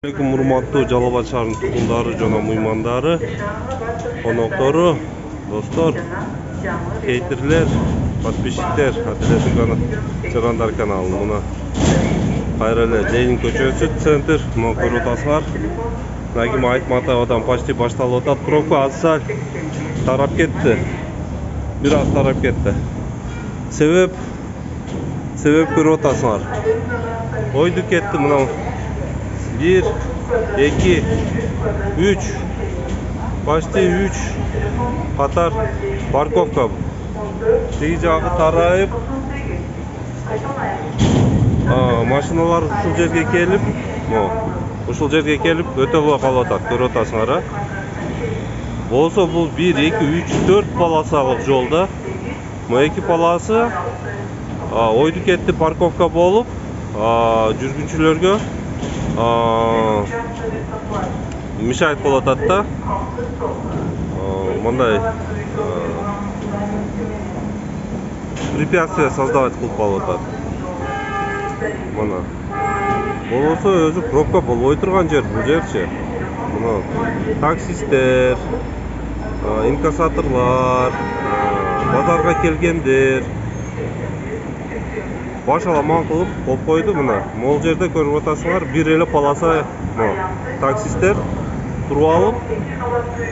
Assalamualaikum урматтуу Жалал Абад шаарынын тургундары жана мыймандары, коноктору, достор, хейтерлер, подписчиктер, Жарандар каналынын мына кайра эле Ленин көчөсү, центр, мына көрүп атасыңар. Нагим Айтматовдон почти башталып атат. Пробка азыр тарап кетти. Бир аз тарап кетти. Себеп көрүп атасыңар. Ойду кетти мына 1, 2, 3, почти 3 катар парковка. Тиги жагы тарайып, машиналар ушул жерге келип, өтө албай калып атат. Көрүп атасыңар, болсо бул 1, 2, 3, 4 полосалык жолда. Мына 2 полосы ойду кетти парковка болуп, жүргүнчүлөргө мешает болуп атат да. Мындай препятствие создавать кылып калып атат. Мына болсо өзү пробка болбой турган жер бул жерчи. Мына таксисттер, инкассаторлор, базарга келгендер баш аламан кылып коюп койду. Мына могул жерде көрүп атасыңар, бир эле полоса таксисттер туруп алып,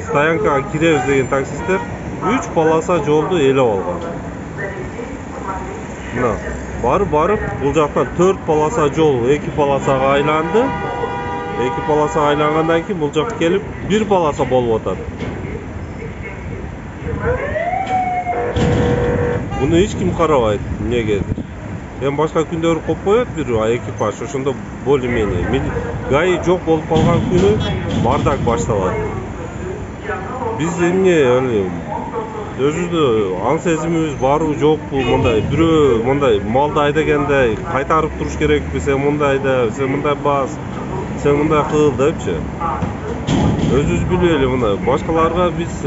стоянкага киребиз деген таксисттер 3 полоса жолду ээлеп алган. Мына барып бул жактан 4 полоса жол 2 полосага айланды. 2 полосага айлангандан кийин бул жакка келип 1 полоса болуп атат. Буну эч ким карабайт эмнегедир. Эми башка күндөрү коюп коет бир экипаж, ошондо более-менее. ГАИ жок болуп калган күнү бардак башталат. Биз эмне өзүбүздө аң сезимибиз барбы жокпу, мындай бирөө мындай малды айдагандай кайтарып туруш керекпи, сен мындайда, сен мындай бас, сен мындай кыл депчи. Өзүбүз билбейли, мына башкаларга биз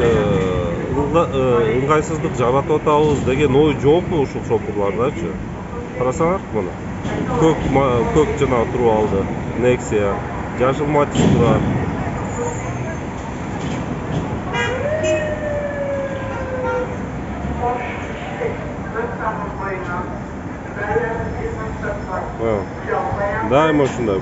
ыңгайсыздык жаратып атабыз деген ой жокпу ушул шопурлардачы. Карасаңар, мына көк жана туруп алды, Nexia, жашыл Matiz турат. Дайыма ушундай.